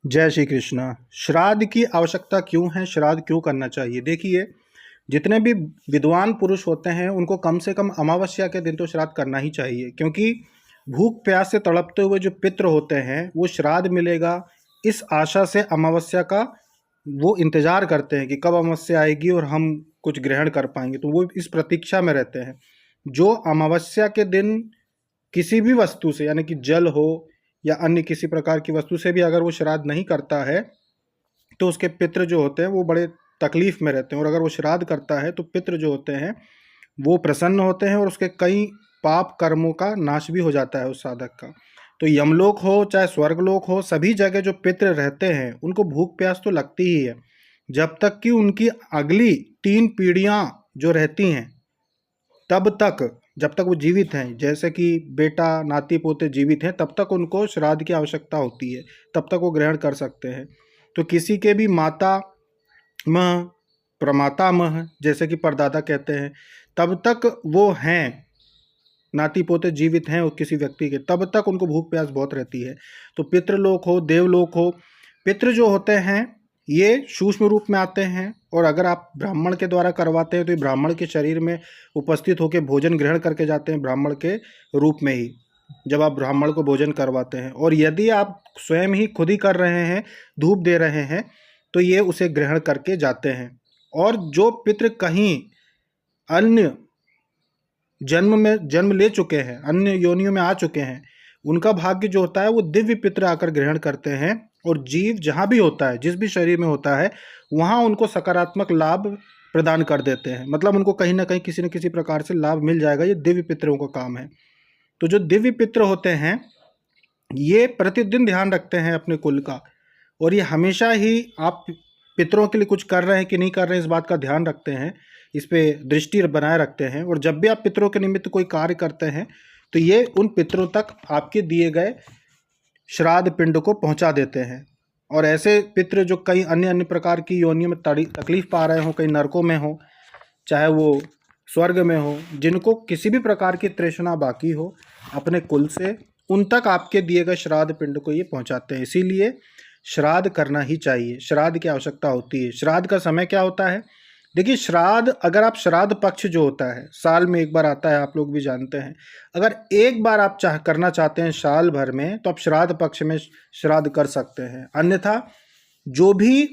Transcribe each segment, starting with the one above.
जय श्री कृष्णा। श्राद्ध की आवश्यकता क्यों है? श्राद्ध क्यों करना चाहिए? देखिए, जितने भी विद्वान पुरुष होते हैं उनको कम से कम अमावस्या के दिन तो श्राद्ध करना ही चाहिए, क्योंकि भूख प्यास से तड़पते हुए जो पितृ होते हैं वो श्राद्ध मिलेगा इस आशा से अमावस्या का वो इंतजार करते हैं कि कब अमावस्या आएगी और हम कुछ ग्रहण कर पाएंगे, तो वो इस प्रतीक्षा में रहते हैं। जो अमावस्या के दिन किसी भी वस्तु से, यानी कि जल हो या अन्य किसी प्रकार की वस्तु से भी अगर वो श्राद्ध नहीं करता है तो उसके पितृ जो होते हैं वो बड़े तकलीफ में रहते हैं, और अगर वो श्राद्ध करता है तो पितृ जो होते हैं वो प्रसन्न होते हैं और उसके कई पाप कर्मों का नाश भी हो जाता है उस साधक का। तो यमलोक हो चाहे स्वर्गलोक हो, सभी जगह जो पितृ रहते हैं उनको भूख प्यास तो लगती ही है, जब तक कि उनकी अगली 3 पीढ़ियां जो रहती हैं तब तक, जब तक वो जीवित हैं, जैसे कि बेटा नाती पोते जीवित हैं, तब तक उनको श्राद्ध की आवश्यकता होती है, तब तक वो ग्रहण कर सकते हैं। तो किसी के भी माता मह प्रमाता मह, जैसे कि परदादा कहते हैं, तब तक वो हैं, नाती पोते जीवित हैं और किसी व्यक्ति के, तब तक उनको भूख प्यास बहुत रहती है। तो पितृलोक हो देवलोक हो, पितृ जो होते हैं ये सूक्ष्म रूप में आते हैं, और अगर आप ब्राह्मण के द्वारा करवाते हैं तो ये ब्राह्मण के शरीर में उपस्थित होकर भोजन ग्रहण करके जाते हैं, ब्राह्मण के रूप में ही जब आप ब्राह्मण को भोजन करवाते हैं। और यदि आप स्वयं ही खुद ही कर रहे हैं, धूप दे रहे हैं, तो ये उसे ग्रहण करके जाते हैं। और जो पितृ कहीं अन्य जन्म में जन्म ले चुके हैं, अन्य योनियों में आ चुके हैं, उनका भाग्य जो होता है वो दिव्य पितृ आकर ग्रहण करते हैं, और जीव जहाँ भी होता है, जिस भी शरीर में होता है, वहाँ उनको सकारात्मक लाभ प्रदान कर देते हैं। मतलब उनको कहीं ना कहीं किसी न किसी प्रकार से लाभ मिल जाएगा, ये दिव्य पितरों का काम है। तो जो दिव्य पितृ होते हैं ये प्रतिदिन ध्यान रखते हैं अपने कुल का, और ये हमेशा ही आप पितरों के लिए कुछ कर रहे हैं कि नहीं कर रहे हैं इस बात का ध्यान रखते हैं, इस पे दृष्टि बनाए रखते हैं। और जब भी आप पितरों के निमित्त कोई कार्य करते हैं तो ये उन पितरों तक आपके दिए गए श्राद्ध पिंड को पहुंचा देते हैं। और ऐसे पितृ जो कई अन्य अन्य प्रकार की योनियों में तकलीफ पा रहे हो, कई नरकों में हो चाहे वो स्वर्ग में हो, जिनको किसी भी प्रकार की तृष्णा बाकी हो अपने कुल से, उन तक आपके दिए गए श्राद्ध पिंड को ये पहुंचाते हैं। इसीलिए श्राद्ध करना ही चाहिए, श्राद्ध की आवश्यकता होती है। श्राद्ध का समय क्या होता है? देखिए, श्राद्ध अगर आप श्राद्ध पक्ष जो होता है साल में एक बार आता है, आप लोग भी जानते हैं, अगर एक बार आप करना चाहते हैं साल भर में तो आप श्राद्ध पक्ष में श्राद्ध कर सकते हैं। अन्यथा जो भी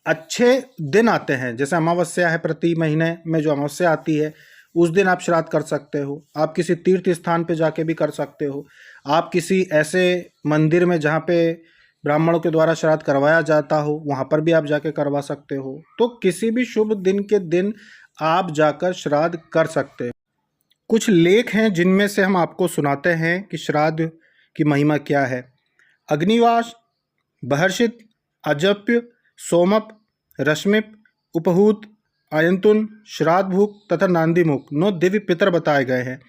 अच्छे दिन आते हैं, जैसे अमावस्या है, प्रति महीने में जो अमावस्या आती है उस दिन आप श्राद्ध कर सकते हो। आप किसी तीर्थ स्थान पे जाके भी कर सकते हो, आप किसी ऐसे मंदिर में जहाँ पे ब्राह्मणों के द्वारा श्राद्ध करवाया जाता हो वहाँ पर भी आप जाके करवा सकते हो। तो किसी भी शुभ दिन के दिन आप जाकर श्राद्ध कर सकते हो। कुछ लेख हैं जिनमें से हम आपको सुनाते हैं कि श्राद्ध की महिमा क्या है। अग्निवास, बहर्षित, अजप्य, सोमप, रश्मिप, उपहूत, आयंतुन, श्राद्धभुक तथा नांदीमुख 9 दिव्य पितर बताए गए हैं।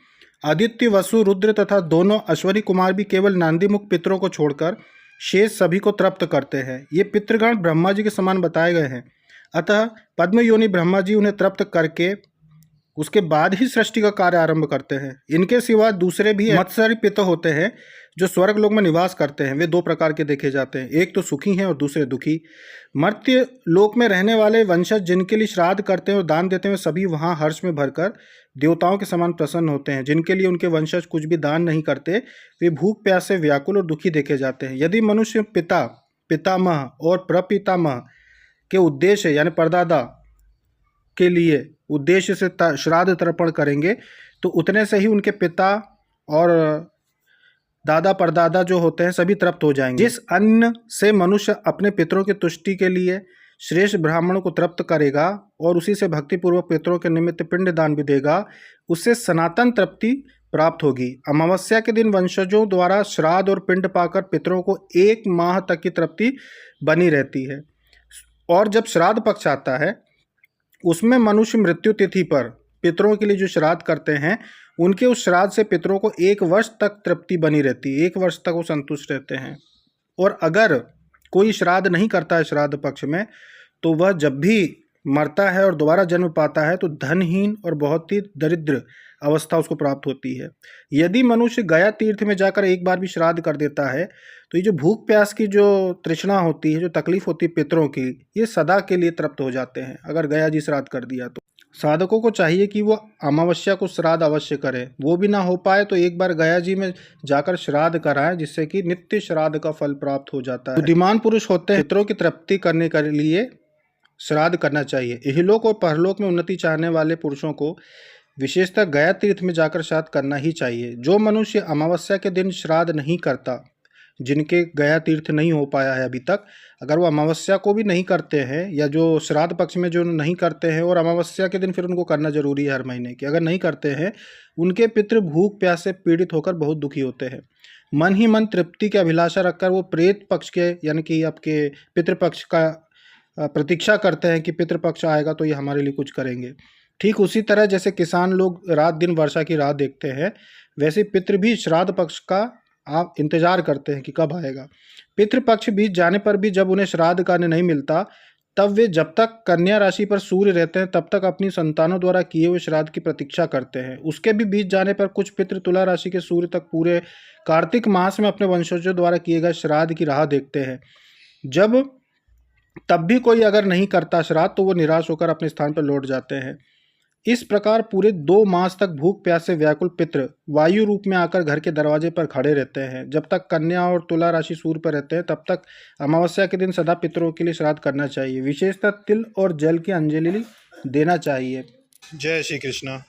आदित्य, वसु, रुद्र तथा दोनों अश्वनी कुमार भी केवल नांदीमुख पितरों को छोड़कर शेष सभी को तृप्त करते हैं। ये पितृगण ब्रह्मा जी के समान बताए गए हैं, अतः पद्मयोनि ब्रह्मा जी उन्हें तृप्त करके उसके बाद ही सृष्टि का कार्य आरंभ करते हैं। इनके सिवा दूसरे भी मत्सरी पिता होते हैं जो स्वर्ग लोक में निवास करते हैं। वे 2 प्रकार के देखे जाते हैं, एक तो सुखी हैं और दूसरे दुखी। मर्त्य लोक में रहने वाले वंशज जिनके लिए श्राद्ध करते हैं और दान देते हैं, सभी वहाँ हर्ष में भरकर देवताओं के समान प्रसन्न होते हैं। जिनके लिए उनके वंशज कुछ भी दान नहीं करते, वे भूख प्यास से व्याकुल और दुखी देखे जाते हैं। यदि मनुष्य पिता, पितामह और प्रपितामह के उद्देश्य यानी परदादा के लिए उद्देश्य से श्राद्ध तर्पण करेंगे तो उतने से ही उनके पिता और दादा परदादा जो होते हैं सभी तृप्त हो जाएंगे। जिस अन्न से मनुष्य अपने पितरों की तुष्टि के लिए श्रेष्ठ ब्राह्मणों को तृप्त करेगा और उसी से भक्तिपूर्वक पितरों के निमित्त पिंड दान भी देगा, उससे सनातन तृप्ति प्राप्त होगी। अमावस्या के दिन वंशजों द्वारा श्राद्ध और पिंड पाकर पितरों को 1 माह तक की तृप्ति बनी रहती है। और जब श्राद्ध पक्ष आता है उसमें मनुष्य मृत्यु तिथि पर पितरों के लिए जो श्राद्ध करते हैं उनके उस श्राद्ध से पितरों को 1 वर्ष तक तृप्ति बनी रहती है, 1 वर्ष तक वो संतुष्ट रहते हैं। और अगर कोई श्राद्ध नहीं करता है श्राद्ध पक्ष में, तो वह जब भी मरता है और दोबारा जन्म पाता है तो धनहीन और बहुत ही दरिद्र अवस्था उसको प्राप्त होती है। यदि मनुष्य गया तीर्थ में जाकर एक बार भी श्राद्ध कर देता है तो ये जो भूख प्यास की जो तृष्णा होती है, जो तकलीफ होती है पितरों की, ये सदा के लिए तृप्त हो जाते हैं अगर गया जी श्राद्ध कर दिया तो। साधकों को चाहिए कि वो अमावस्या को श्राद्ध अवश्य करें, वो भी ना हो पाए तो एक बार गया जी में जाकर श्राद्ध कराएं, जिससे कि नित्य श्राद्ध का फल प्राप्त हो जाता है। बुद्धिमान पुरुष होते हैं, पितरों की तृप्ति करने के लिए श्राद्ध करना चाहिए। इहलोक और परलोक में उन्नति चाहने वाले पुरुषों को विशेषतः गया तीर्थ में जाकर श्राद्ध करना ही चाहिए। जो मनुष्य अमावस्या के दिन श्राद्ध नहीं करता, जिनके गया तीर्थ नहीं हो पाया है अभी तक, अगर वो अमावस्या को भी नहीं करते हैं या जो श्राद्ध पक्ष में जो नहीं करते हैं और अमावस्या के दिन फिर उनको करना जरूरी है हर महीने की, अगर नहीं करते हैं, उनके पितृ भूख प्यास से पीड़ित होकर बहुत दुखी होते हैं। मन ही मन तृप्ति की अभिलाषा रखकर वो प्रेत पक्ष के यानी कि आपके पितृपक्ष का प्रतीक्षा करते हैं कि पितृपक्ष आएगा तो ये हमारे लिए कुछ करेंगे। ठीक उसी तरह जैसे किसान लोग रात दिन वर्षा की राह देखते हैं, वैसे पितृ भी श्राद्ध पक्ष का आप इंतजार करते हैं कि कब आएगा। पितृपक्ष बीत जाने पर भी जब उन्हें श्राद्ध कार्य नहीं मिलता, तब वे जब तक कन्या राशि पर सूर्य रहते हैं तब तक अपनी संतानों द्वारा किए हुए श्राद्ध की प्रतीक्षा करते हैं। उसके भी बीत जाने पर कुछ पितृ तुला राशि के सूर्य तक पूरे कार्तिक मास में अपने वंशजों द्वारा किए गए श्राद्ध की राह देखते हैं। जब तब भी कोई अगर नहीं करता श्राद्ध तो वो निराश होकर अपने स्थान पर लौट जाते हैं। इस प्रकार पूरे 2 मास तक भूख प्यास से व्याकुल पितृ वायु रूप में आकर घर के दरवाजे पर खड़े रहते हैं। जब तक कन्या और तुला राशि सूर्य पर रहते हैं तब तक अमावस्या के दिन सदा पितरों के लिए श्राद्ध करना चाहिए। विशेषतः तिल और जल की अंजलि देना चाहिए। जय श्री कृष्णा।